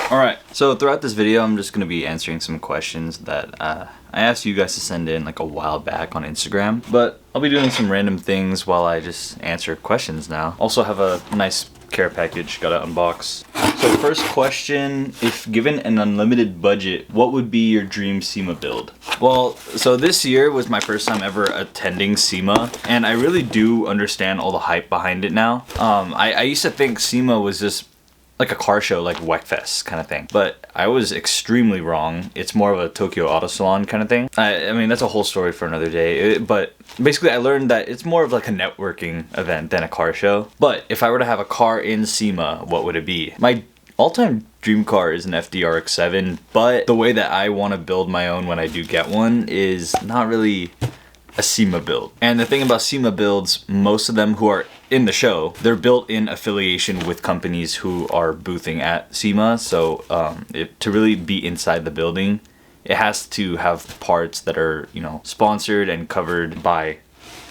Alright, so throughout this video I'm just going to be answering some questions that I asked you guys to send in like a while back on Instagram. But I'll be doing some random things while I just answer questions now. Also have a nice care package, gotta unbox. So first question, if given an unlimited budget, what would be your dream SEMA build? Well, so this year was my first time ever attending SEMA, and I really do understand all the hype behind it now. I used to think SEMA was just like a car show, like WECFest kind of thing, but I was extremely wrong. It's more of a Tokyo Auto Salon kind of thing. I mean, that's a whole story for another day, but basically I learned that it's more of like a networking event than a car show. But if I were to have a car in SEMA, what would it be? My all-time dream car is an FD-RX-7, but the way that I want to build my own when I do get one is not really a SEMA build. And the thing about SEMA builds, most of them who are in the show, they're built in affiliation with companies who are boothing at SEMA. So to really be inside the building, it has to have parts that are, you know, sponsored and covered by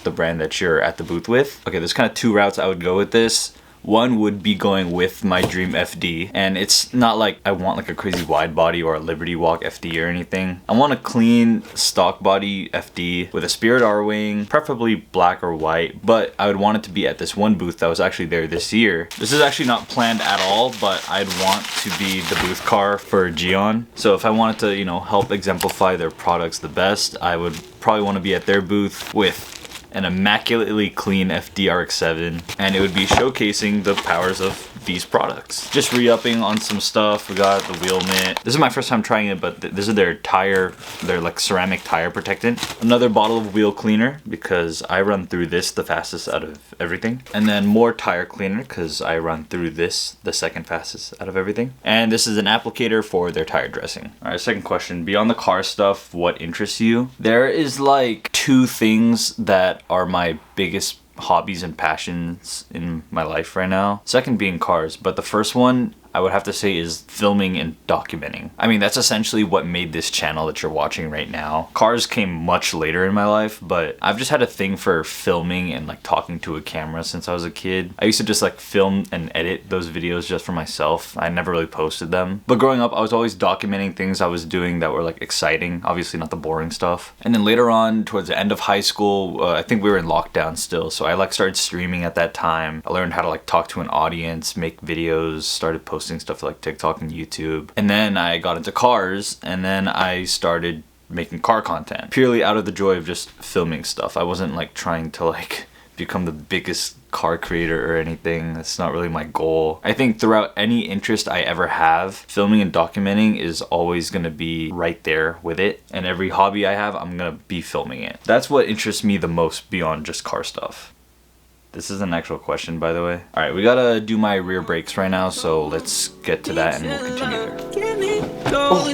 the brand that you're at the booth with. Okay, there's kind of two routes I would go with this. One would be going with my dream FD, and it's not like I want like a crazy wide body or a Liberty Walk FD or anything. I want a clean stock body FD with a Spirit R wing, preferably black or white, but I would want it to be at this one booth that was actually there this year. This is actually not planned at all, but I'd want to be the booth car for Geon. So if I wanted to, you know, help exemplify their products the best, I would probably want to be at their booth with an immaculately clean FD-RX-7, and it would be showcasing the powers of these products. Just re-upping on some stuff. We got the wheel mitt. This is my first time trying it, but this is their like ceramic tire protectant. Another bottle of wheel cleaner, because I run through this the fastest out of everything. And then more tire cleaner, because I run through this the second fastest out of everything. And this is an applicator for their tire dressing. All right, second question. Beyond the car stuff, what interests you? There is like two things that are my biggest hobbies and passions in my life right now. Second being cars, but the first one I would have to say is filming and documenting. I mean, that's essentially what made this channel that you're watching right now. Cars came much later in my life, but I've just had a thing for filming and like talking to a camera since I was a kid. I used to just like film and edit those videos just for myself. I never really posted them. But growing up, I was always documenting things I was doing that were like exciting, obviously not the boring stuff. And then later on, towards the end of high school, I think we were in lockdown still, so I like started streaming at that time. I learned how to like talk to an audience, make videos, started posting stuff like TikTok and YouTube. And then I got into cars, and then I started making car content purely out of the joy of just filming stuff. I wasn't like trying to like become the biggest car creator or anything. That's not really my goal. I think throughout any interest I ever have, filming and documenting is always gonna be right there with it. And every hobby I have, I'm gonna be filming it. That's what interests me the most beyond just car stuff. This is an actual question, by the way. All right, we gotta do my rear brakes right now, so let's get to that and we'll continue there. Oh,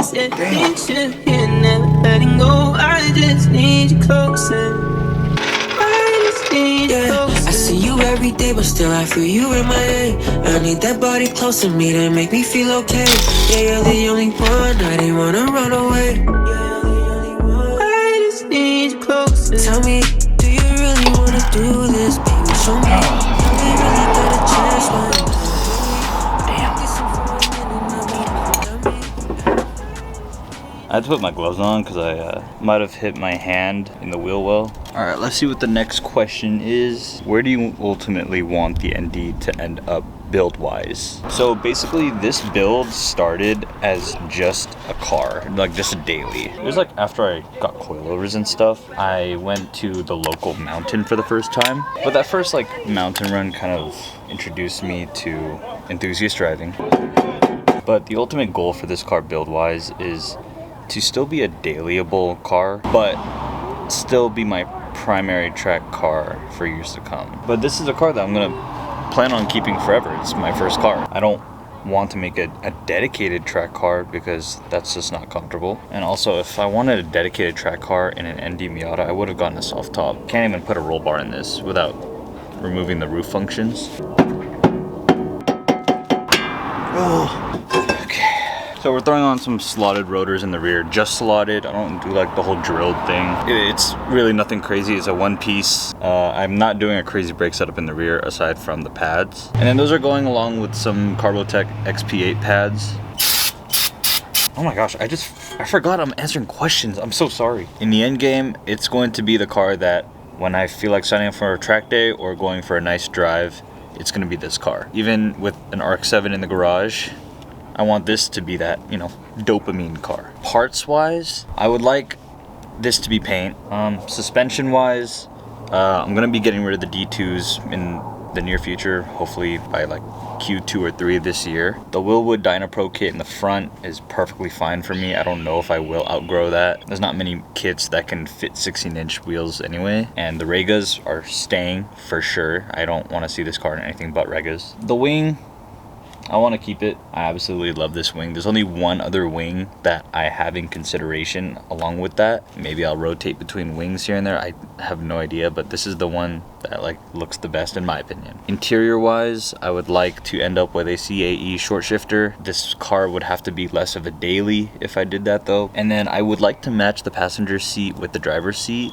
damn. I see you every day, but still I feel you in my head. I need that body close to me to make me feel okay. Yeah, you're the only one, I didn't wanna run away. I just need you closer. Tell me, do you really wanna do this? Show me, I really got a chance. I had to put my gloves on because I might have hit my hand in the wheel well. All right, let's see what the next question is. Where do you ultimately want the ND to end up build-wise? So basically this build started as just a car, like just a daily. It was like after I got coilovers and stuff, I went to the local mountain for the first time. But that first like mountain run kind of introduced me to enthusiast driving. But the ultimate goal for this car build-wise is to still be a dailyable car, but still be my primary track car for years to come. But this is a car that I'm gonna plan on keeping forever. It's my first car. I don't want to make a dedicated track car because that's just not comfortable. And also, if I wanted a dedicated track car in an ND Miata, I would have gotten a soft top. Can't even put a roll bar in this without removing the roof functions. Oh. So we're throwing on some slotted rotors in the rear, just slotted. I don't do like the whole drilled thing. It's really nothing crazy. It's a one piece. I'm not doing a crazy brake setup in the rear aside from the pads. And then those are going along with some Carbotech XP8 pads. Oh my gosh, I forgot I'm answering questions. I'm so sorry. In the end game, it's going to be the car that when I feel like signing up for a track day or going for a nice drive, it's going to be this car. Even with an ARC-7 in the garage, I want this to be that, you know, dopamine car. Parts wise, I would like this to be paint. Suspension wise, I'm going to be getting rid of the D2s in the near future, hopefully by like Q2 or 3 this year. The Willwood Dynapro kit in the front is perfectly fine for me. I don't know if I will outgrow that. There's not many kits that can fit 16-inch wheels anyway. And the Regas are staying for sure. I don't want to see this car in anything but Regas. The wing, I want to keep it. I absolutely love this wing. There's only one other wing that I have in consideration along with that. Maybe I'll rotate between wings here and there. I have no idea, but this is the one that like looks the best in my opinion. Interior wise, I would like to end up with a CAE short shifter. This car would have to be less of a daily if I did that though. And then I would like to match the passenger seat with the driver's seat.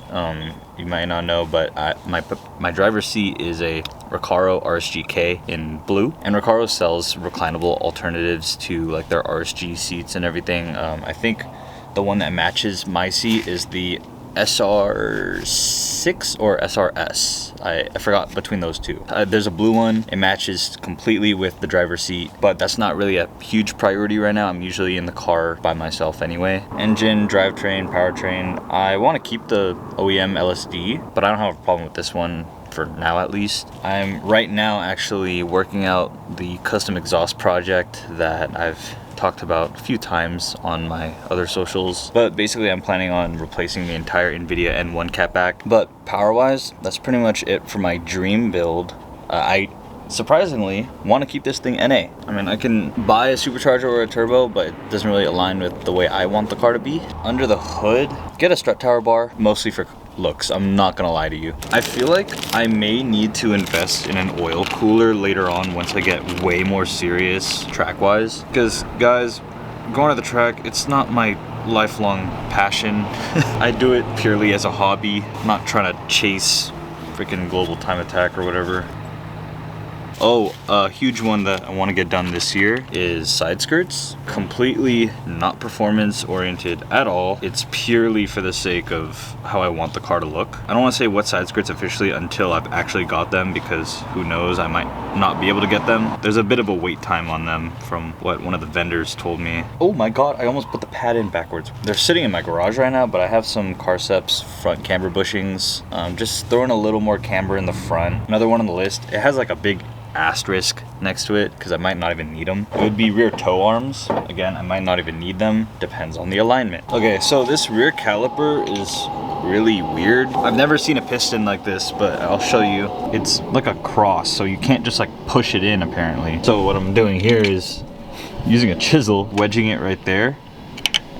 You might not know, but my driver's seat is a Recaro RSGK in blue, and Recaro sells reclinable alternatives to like their RSG seats and everything. I think the one that matches my seat is the SR6 or SRS. I forgot between those two. There's a blue one. It matches completely with the driver's seat, but that's not really a huge priority right now. I'm usually in the car by myself anyway. Engine, drivetrain, powertrain. I want to keep the OEM LSD, but I don't have a problem with this one for now at least. I'm right now actually working out the custom exhaust project that I've talked about a few times on my other socials, but basically I'm planning on replacing the entire NVIDIA N1 catback. But power wise, that's pretty much it for my dream build. I surprisingly want to keep this thing NA. I mean, I can buy a supercharger or a turbo, but it doesn't really align with the way I want the car to be. Under the hood, get a strut tower bar, mostly for looks. I'm not gonna lie to you. I feel like I may need to invest in an oil cooler later on once I get way more serious track wise, because guys, going to the track, it's not my lifelong passion. I do it purely as a hobby. I'm not trying to chase freaking global time attack or whatever. Oh, a huge one that I want to get done this year is side skirts. Completely not performance oriented at all. It's purely for the sake of how I want the car to look. I don't want to say what side skirts officially until I've actually got them, because who knows, I might not be able to get them. There's a bit of a wait time on them from what one of the vendors told me. Oh my god, I almost put the pad in backwards. They're sitting in my garage right now, but I have some Carceps front camber bushings. Just throwing a little more camber in the front. Another one on the list. It has like a big asterisk next to it because I might not even need them. It would be rear toe arms. Again, I might not even need them. Depends on the alignment. Okay, so this rear caliper is really weird. I've never seen a piston like this, but I'll show you. It's like a cross, so you can't just like push it in apparently. So what I'm doing here is using a chisel, wedging it right there,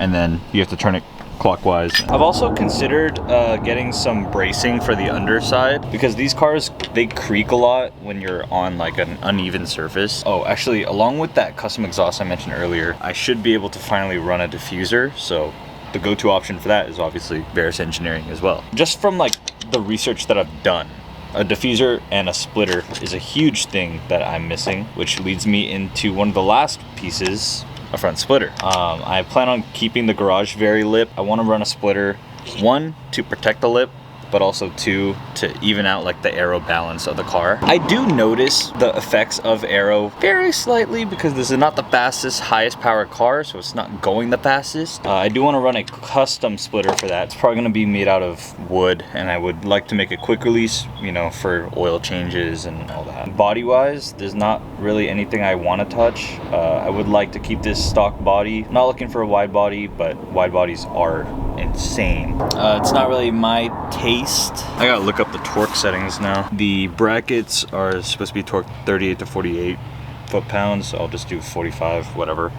and then you have to turn it clockwise. I've also considered getting some bracing for the underside, because these cars, they creak a lot when you're on like an uneven surface. Oh, actually, along with that custom exhaust I mentioned earlier, I should be able to finally run a diffuser, so the go-to option for that is obviously Varus Engineering as well. Just from like the research that I've done, a diffuser and a splitter is a huge thing that I'm missing, which leads me into one of the last pieces, a front splitter. I plan on keeping the garage vari lip. I want to run a splitter, one, to protect the lip, but also two, to even out like the aero balance of the car. I do notice the effects of aero very slightly because this is not the fastest, highest power car, so it's not going the fastest. I do want to run a custom splitter for that. It's probably going to be made out of wood, and I would like to make a quick release, you know, for oil changes and all that. Body wise, there's not really anything I want to touch. I would like to keep this stock body. Not looking for a wide body, but wide bodies are insane. It's not really my taste. I gotta look up the torque settings now. The brackets are supposed to be torqued 38 to 48 foot-pounds, so I'll just do 45, whatever.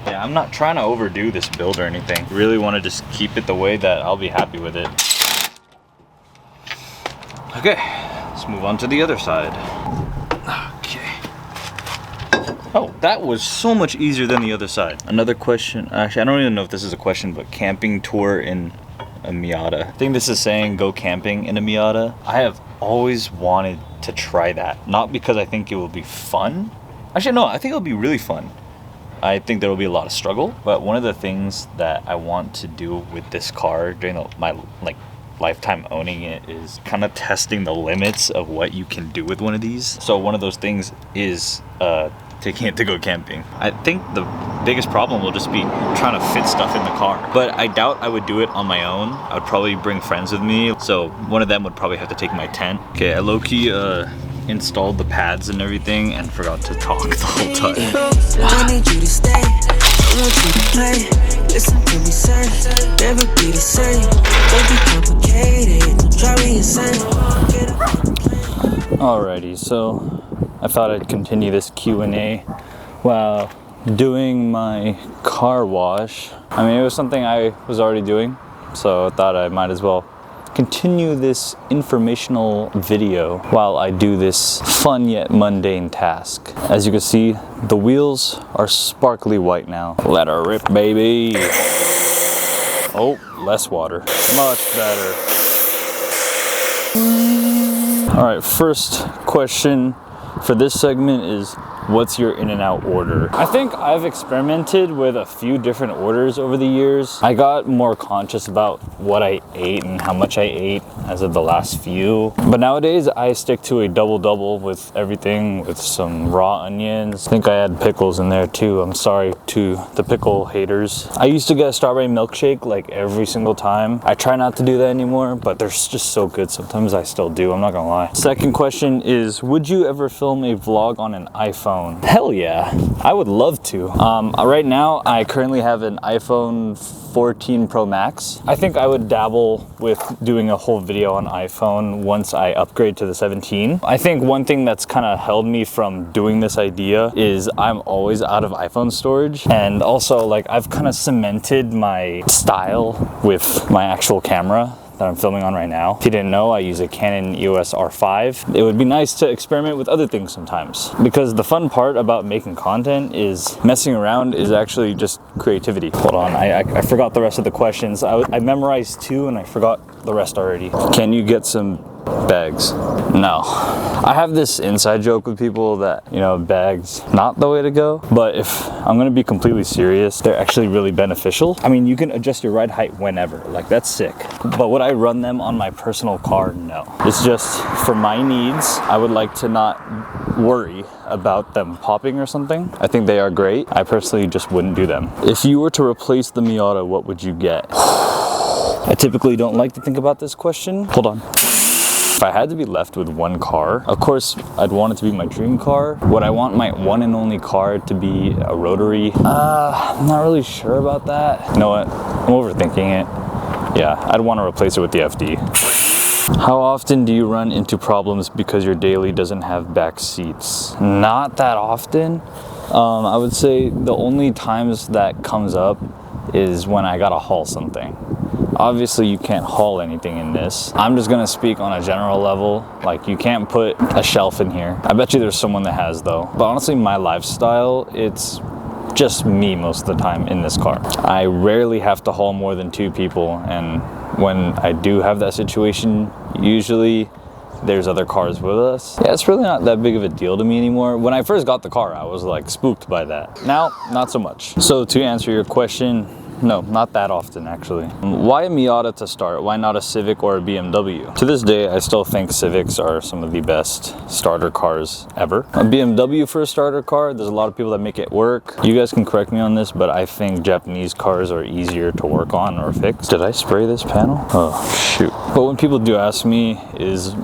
Yeah, I'm not trying to overdo this build or anything. Really want to just keep it the way that I'll be happy with it. Okay, let's move on to the other side. Okay. Oh, that was so much easier than the other side. Another question, actually I don't even know if this is a question, but camping tour in a Miata. I think this is saying go camping in a Miata. I have always wanted to try that. Not because I think it will be fun. Actually, no, I think it'll be really fun. I think there will be a lot of struggle, but one of the things that I want to do with this car during my lifetime owning it is kind of testing the limits of what you can do with one of these. So one of those things is taking it to go camping. I think the biggest problem will just be trying to fit stuff in the car, but I doubt I would do it on my own. I would probably bring friends with me, so one of them would probably have to take my tent. Okay, I low-key installed the pads and everything and forgot to talk the whole time. I need you to stay. I want you to play. Listen to me say, never be the same. Don't be complicated. Don't drive me insane. Alrighty, so I thought I'd continue this Q&A while doing my car wash. I mean, it was something I was already doing, so I thought I might as well continue this informational video while I do this fun yet mundane task. As you can see, the wheels are sparkly white now. Let her rip, baby. Oh, less water. Much better. All right, first question for this segment is, what's your in and out order? I think I've experimented with a few different orders over the years. I got more conscious about what I ate and how much I ate as of the last few. But nowadays I stick to a double with everything, with some raw onions. I think I had pickles in there too. I'm sorry to the pickle haters. I used to get a strawberry milkshake like every single time. I try not to do that anymore, but they're just so good. Sometimes I still do, I'm not gonna lie. Second question is, would you ever film a vlog on an iPhone? Hell yeah, I would love to. Right now, I currently have an iPhone 14 Pro Max. I think I would dabble with doing a whole video on iPhone once I upgrade to the 17. I think one thing that's kind of held me from doing this idea is I'm always out of iPhone storage. And also, like, I've kind of cemented my style with my actual camera that I'm filming on right now. If you didn't know, I use a Canon EOS R5. It would be nice to experiment with other things sometimes, because the fun part about making content is messing around is actually just creativity. Hold on, I forgot the rest of the questions. I memorized 2 and I forgot the rest already. Can you get some bags? No. I have this inside joke with people that, you know, bags not the way to go, but if I'm gonna be completely serious, they're actually really beneficial. I mean, you can adjust your ride height whenever, like, that's sick. But would I run them on my personal car? No. It's just for my needs. I would like to not worry about them popping or something. I think they are great. I personally just wouldn't do them. If you were to replace the Miata, what would you get? I typically don't like to think about this question. Hold on. If I had to be left with one car, of course, I'd want it to be my dream car. Would I want my one and only car to be a rotary? I'm not really sure about that. You know what? I'm overthinking it. Yeah, I'd want to replace it with the FD. How often do you run into problems because your daily doesn't have back seats? Not that often. I would say the only times that comes up is when I gotta haul something. Obviously you can't haul anything in this. I'm just gonna speak on a general level. Like, you can't put a shelf in here. I bet you there's someone that has though. But honestly, my lifestyle, it's just me most of the time in this car. I rarely have to haul more than 2 people, and when I do have that situation, usually there's other cars with us. Yeah, it's really not that big of a deal to me anymore. When I first got the car, I was like spooked by that. Now, not so much. So to answer your question, no, not that often actually. Why a Miata to start? Why not a Civic or a BMW? To this day, I still think Civics are some of the best starter cars ever. A BMW for a starter car, there's a lot of people that make it work. You guys can correct me on this, but I think Japanese cars are easier to work on or fix. Did I spray this panel? Oh, shoot. But when people do ask me, is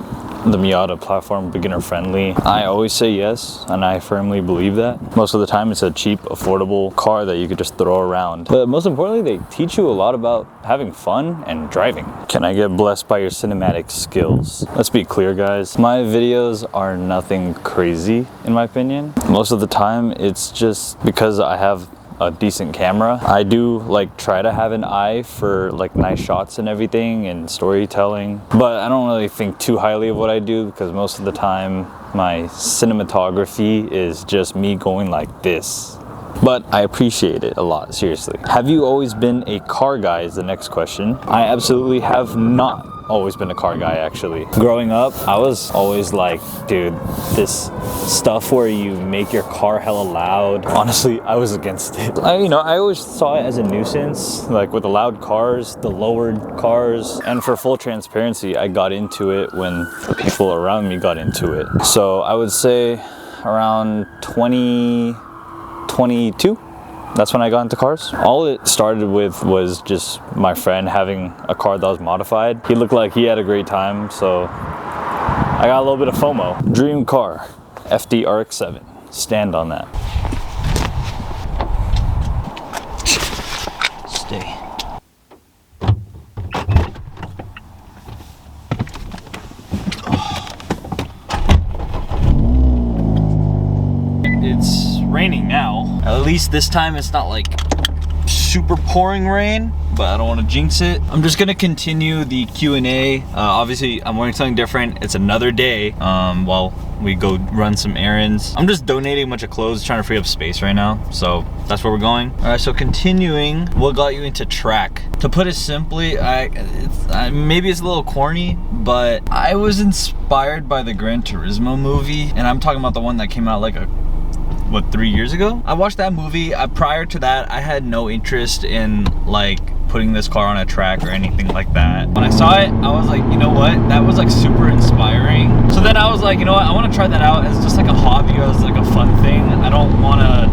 the Miata platform beginner friendly? I always say yes, and I firmly believe that. Most of the time it's a cheap, affordable car that you could just throw around. But most importantly, they teach you a lot about having fun and driving. Can I get blessed by your cinematic skills? Let's be clear, guys. My videos are nothing crazy, in my opinion. Most of the time, it's just because I have a decent camera. I do like try to have an eye for like nice shots and everything and storytelling, but I don't really think too highly of what I do, because most of the time my cinematography is just me going like this. But I appreciate it a lot, seriously. Have you always been a car guy is the next question. I absolutely have not. always been a car guy actually. Growing up, I was always like, dude, this stuff where you make your car hella loud, honestly, I was against it. I always saw it as a nuisance, like with the loud cars, the lowered cars. And for full transparency, I got into it when the people around me got into it. So I would say around 2022. That's when I got into cars. All it started with was just my friend having a car that was modified. He looked like he had a great time, so I got a little bit of FOMO. Dream car, FD RX-7. Stand on that. Stay. It's raining now. At least this time it's not like super pouring rain, but I don't want to jinx it. I'm just gonna continue the Q&A. Obviously, I'm wearing something different. It's another day while we go run some errands. I'm just donating a bunch of clothes, trying to free up space right now. So that's where we're going. All right, so continuing, what got you into track? To put it simply, maybe it's a little corny, but I was inspired by the Gran Turismo movie, and I'm talking about the one that came out like 3 years ago? I watched that movie. Prior to that, I had no interest in like putting this car on a track or anything like that. When I saw it, I was like, you know what? That was like super inspiring. So then I was like, you know what? I want to try that out as just like a hobby, as like a fun thing. I don't want to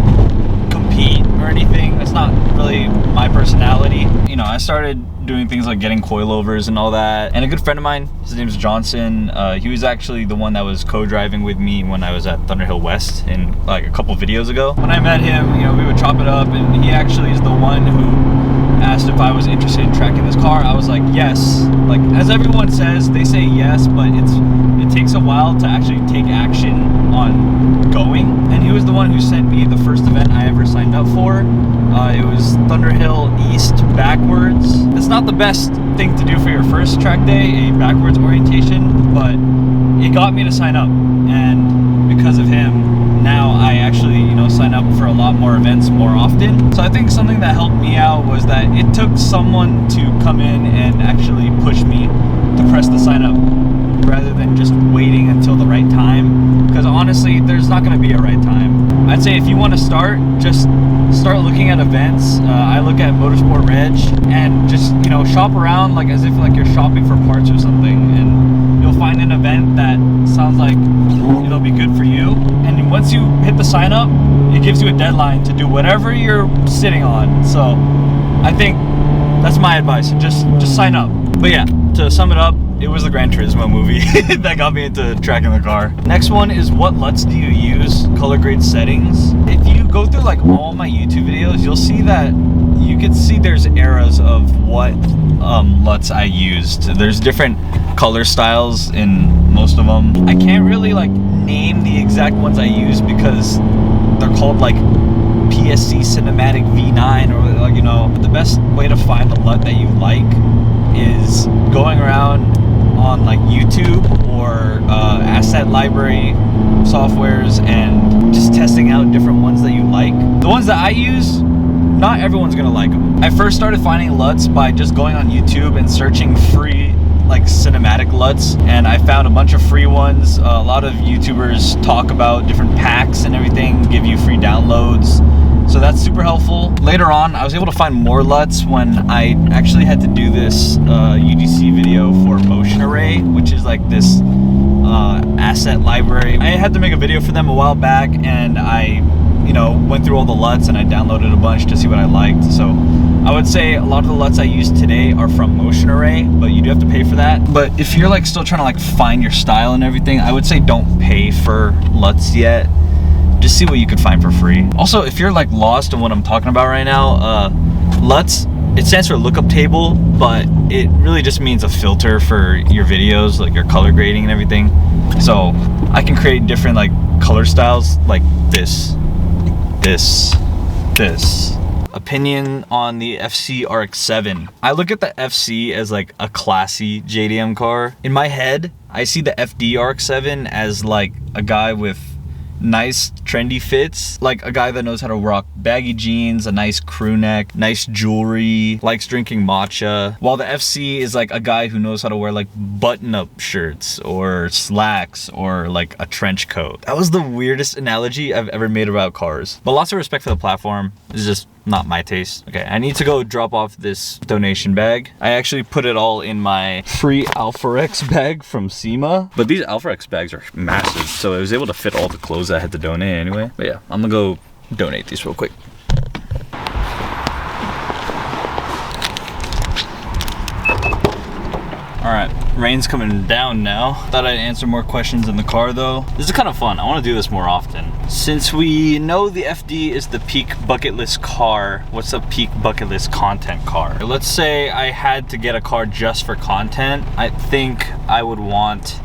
compete or anything. That's not really my personality. You know, I started doing things like getting coilovers and all that. And a good friend of mine, his name's Johnson, he was actually the one that was co-driving with me when I was at Thunderhill West in like a couple videos ago. When I met him, you know, we would chop it up, and he actually is the one who asked if I was interested in tracking this car. I was like, yes. Like, as everyone says, they say yes, but it takes a while to actually take action on going. And he was the one who sent me the first event I ever signed up for. It was Thunderhill East backwards. It's not the best thing to do for your first track day, a backwards orientation, but it got me to sign up. And because of him, now I actually, you know, sign up for a lot more events more often. So I think something that helped me out was that it took someone to come in and actually push me to press the sign up, rather than just waiting until the right time. Because honestly, there's not going to be a right time. I'd say if you want to start, just start looking at events. I look at Motorsport Reg and just, you know, shop around like as if like you're shopping for parts or something, and you'll find an event that sounds like it'll be good for you. And once you hit the sign up, it gives you a deadline to do whatever you're sitting on. So I think that's my advice. Just sign up. But yeah, to sum it up, it was the Gran Turismo movie that got me into tracking the car. Next one is, what LUTs do you use? Color grade settings. If you go through like all my YouTube videos, you'll see that you can see there's eras of what LUTs I used. There's different color styles in most of them. I can't really like name the exact ones I use because they're called like PSC Cinematic V9 or like, you know. The best way to find the LUT that you like is going around on like YouTube or asset library softwares and just testing out different ones that you like. The ones that I use, not everyone's gonna like them. I first started finding LUTs by just going on YouTube and searching free like cinematic LUTs, and I found a bunch of free ones. A lot of YouTubers talk about different packs and everything, give you free downloads. So that's super helpful. Later on, I was able to find more LUTs when I actually had to do this UGC video for Motion Array, which is like this asset library. I had to make a video for them a while back, and I, you know, went through all the LUTs and I downloaded a bunch to see what I liked. So I would say a lot of the LUTs I use today are from Motion Array, but you do have to pay for that. But if you're like still trying to like find your style and everything, I would say don't pay for LUTs yet. Just see what you could find for free. Also, if you're like lost in what I'm talking about right now, LUTs, it stands for lookup table, but it really just means a filter for your videos, like your color grading and everything. So I can create different like color styles like this. Opinion on the FC RX-7. I look at the FC as like a classy JDM car. In my head, I see the FD RX-7 as like a guy with, nice trendy fits, like a guy that knows how to rock baggy jeans, a nice crew neck, nice jewelry, likes drinking matcha, while the FC is like a guy who knows how to wear like button-up shirts or slacks or like a trench coat. That was the weirdest analogy I've ever made about cars, but lots of respect for the platform. It's just not my taste. Okay, I need to go drop off this donation bag. I actually put it all in my free Alpharex bag from SEMA, but these Alpharex bags are massive, so I was able to fit all the clothes I had to donate anyway. But yeah, I'm gonna go donate these real quick. All right, rain's coming down now. Thought I'd answer more questions in the car though. This is kind of fun. I want to do this more often. Since we know the FD is the peak bucket list car, what's a peak bucket list content car? Let's say I had to get a car just for content. I think I would want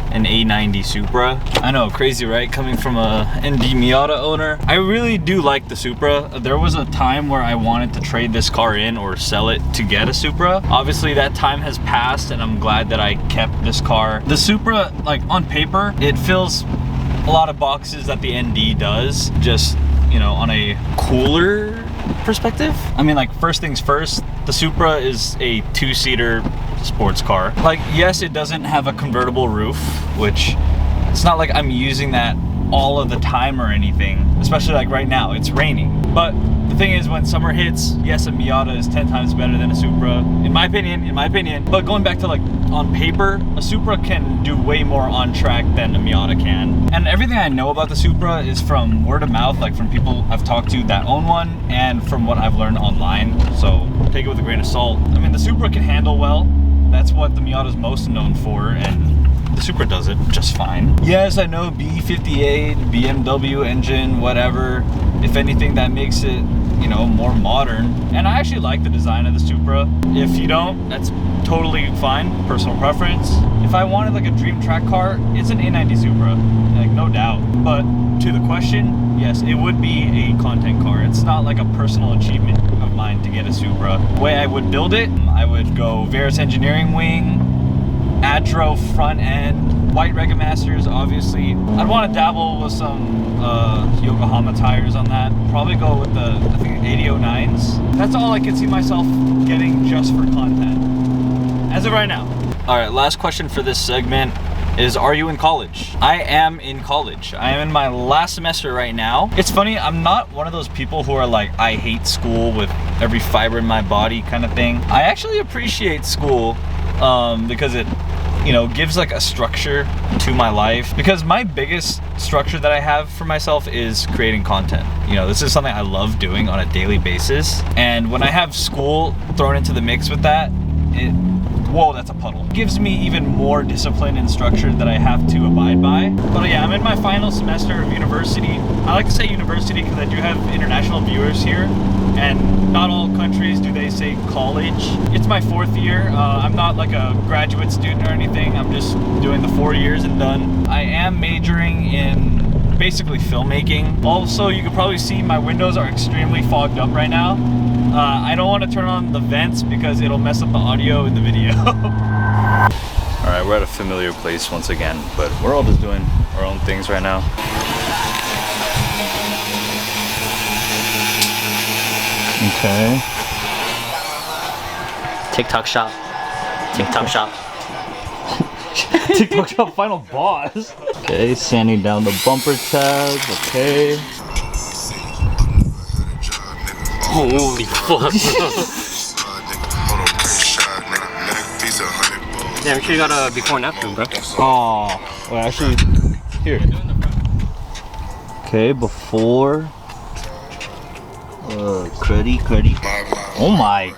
an A90 Supra. I know, crazy, right? Coming from a ND Miata owner. I really do like the Supra. There was a time where I wanted to trade this car in or sell it to get a Supra. Obviously that time has passed and I'm glad that I kept this car. The Supra, like on paper, it fills a lot of boxes that the ND does, just, you know, on a cooler perspective. I mean, like, first things first, the Supra is a two-seater sports car. Like, yes, it doesn't have a convertible roof, which it's not like I'm using that all of the time or anything, especially like right now, it's raining. But the thing is, when summer hits, yes, a Miata is 10 times better than a Supra, in my opinion. But going back to like on paper, a Supra can do way more on track than a Miata can. And everything I know about the Supra is from word of mouth, like from people I've talked to that own one and from what I've learned online. So take it with a grain of salt. I mean, the Supra can handle well. That's what the Miata is most known for, and the Supra does it just fine. Yes, I know B58, BMW engine, whatever. If anything, that makes it, you know, more modern. And I actually like the design of the Supra. If you don't, that's totally fine, personal preference. If I wanted like a dream track car, it's an A90 Supra, like no doubt. But to the question, yes, it would be a content car. It's not like a personal achievement of mine to get a Supra. The way I would build it, I would go Verus engineering wing, Adro front end, white Regamasters, obviously. I'd want to dabble with some Yokohama tires on that. Probably go with the, I think, 8009s. That's all I could see myself getting just for content, as of right now. All right, last question for this segment is, are you in college? I am in college. I am in my last semester right now. It's funny, I'm not one of those people who are like, I hate school with every fiber in my body kind of thing. I actually appreciate school because it, you know, gives like a structure to my life. Because my biggest structure that I have for myself is creating content. You know, this is something I love doing on a daily basis. And when I have school thrown into the mix with that, whoa, that's a puddle. It gives me even more discipline and structure that I have to abide by. But yeah, I'm in my final semester of university. I like to say university because I do have international viewers here, and not all countries do they say college. It's my 4th year. I'm not like a graduate student or anything. I'm just doing the 4 years and done. I am majoring in basically filmmaking. Also, you can probably see my windows are extremely fogged up right now. I don't want to turn on the vents because it'll mess up the audio in the video. All right, we're at a familiar place once again, but we're all just doing our own things right now. Okay. TikTok shop. TikTok shop. TikTok shop final boss. Okay, sanding down the bumper tabs. Okay. Holy fuck. Yeah, I'm sure you got a before and after, bro. Oh, well, actually, here. Okay, before. Cruddy. Oh my.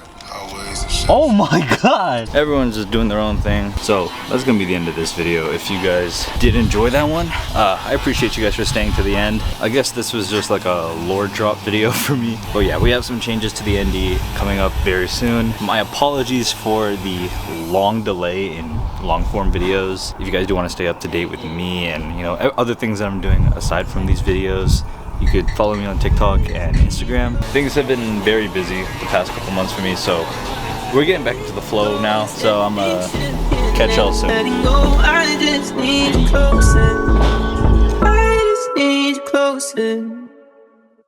Oh my god! Everyone's just doing their own thing. So that's gonna be the end of this video. If you guys did enjoy that one, I appreciate you guys for staying to the end. I guess this was just like a lore drop video for me. But yeah, we have some changes to the ND coming up very soon. My apologies for the long delay in long form videos. If you guys do want to stay up to date with me and, you know, other things that I'm doing aside from these videos, you could follow me on TikTok and Instagram. Things have been very busy the past couple months for me, so we're getting back into the flow now, so I'm gonna catch y'all soon. closer.